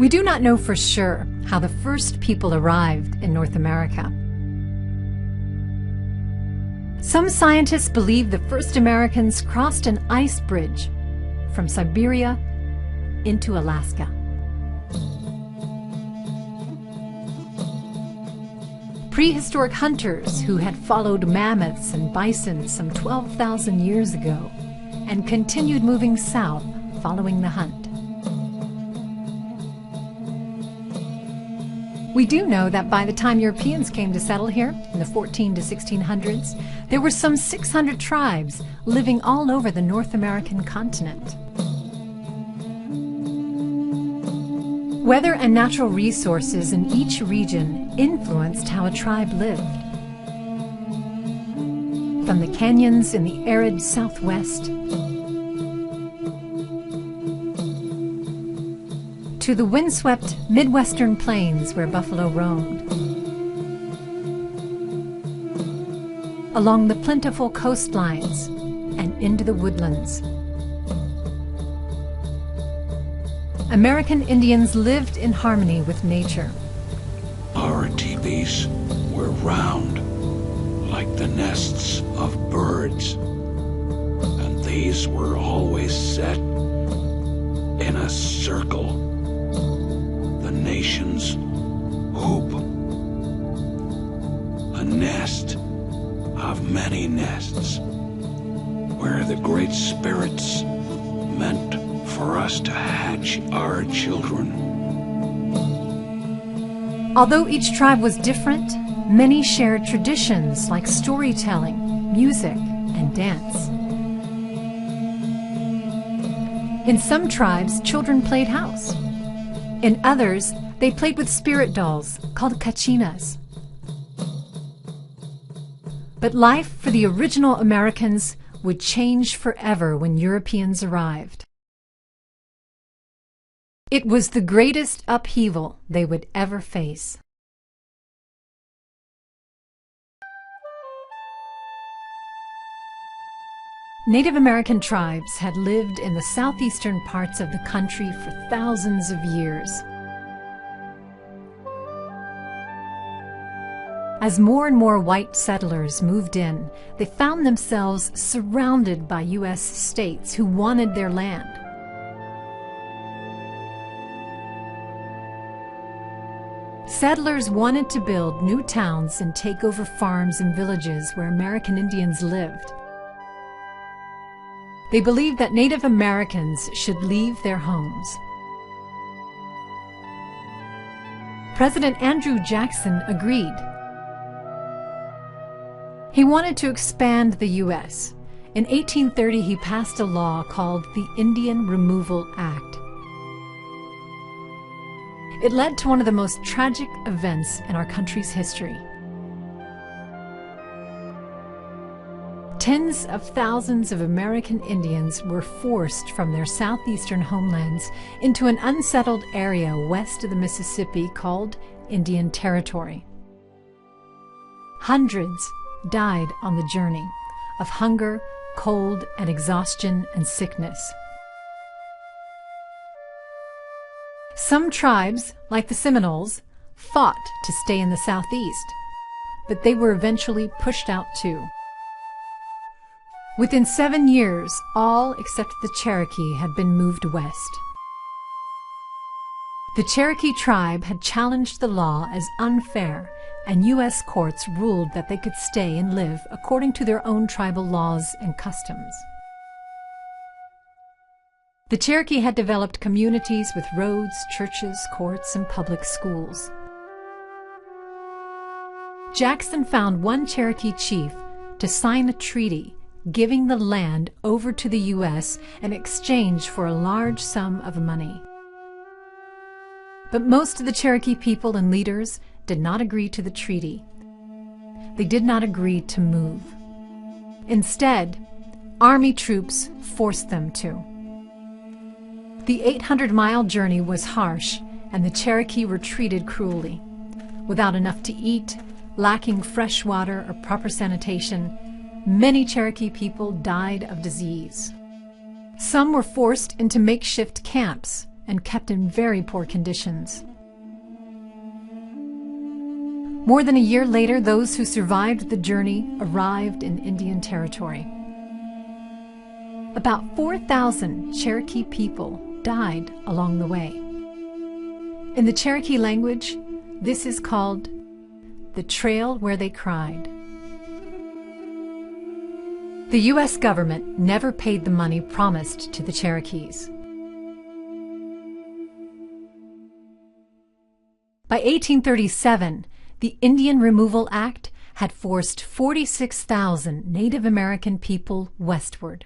We do not know for sure how the first people arrived in North America. Some scientists believe the first Americans crossed an ice bridge from Siberia into Alaska. Prehistoric hunters who had followed mammoths and bison some 12,000 years ago and continued moving south following the hunt. We do know that by the time Europeans came to settle here in the 14 to 1600s, there were some 600 tribes living all over the North American continent. Weather and natural resources in each region influenced how a tribe lived. From the canyons in the arid Southwest to the windswept Midwestern plains where buffalo roamed, along the plentiful coastlines and into the woodlands. American Indians lived in harmony with nature. Our teepees were round, like the nests of birds, and these were always set in a circle, the nation's hoop, a nest of many nests, where the Great Spirits meant for us to hatch our children. Although each tribe was different, many shared traditions like storytelling, music, and dance. In some tribes, children played house. In others, they played with spirit dolls called kachinas. But life for the original Americans would change forever when Europeans arrived. It was the greatest upheaval they would ever face. Native American tribes had lived in the southeastern parts of the country for thousands of years. As more and more white settlers moved in, they found themselves surrounded by U.S. states who wanted their land. Settlers wanted to build new towns and take over farms and villages where American Indians lived. They believed that Native Americans should leave their homes. President Andrew Jackson agreed. He wanted to expand the U.S. In 1830, he passed a law called the Indian Removal Act. It led to one of the most tragic events in our country's history. Tens of thousands of American Indians were forced from their southeastern homelands into an unsettled area west of the Mississippi called Indian Territory. Hundreds died on the journey of hunger, cold, and exhaustion and sickness. Some tribes, like the Seminoles, fought to stay in the southeast, but they were eventually pushed out too. Within 7 years, all except the Cherokee had been moved west. The Cherokee tribe had challenged the law as unfair, and U.S. courts ruled that they could stay and live according to their own tribal laws and customs. The Cherokee had developed communities with roads, churches, courts, and public schools. Jackson found one Cherokee chief to sign a treaty giving the land over to the U.S. in exchange for a large sum of money. But most of the Cherokee people and leaders did not agree to the treaty. They did not agree to move. Instead, Army troops forced them to. The 800-mile journey was harsh, and the Cherokee were treated cruelly. Without enough to eat, lacking fresh water or proper sanitation, many Cherokee people died of disease. Some were forced into makeshift camps and kept in very poor conditions. More than a year later, those who survived the journey arrived in Indian Territory. About 4,000 Cherokee people died along the way. In the Cherokee language, this is called the Trail Where They Cried. The U.S. government never paid the money promised to the Cherokees. By 1837, the Indian Removal Act had forced 46,000 Native American people westward.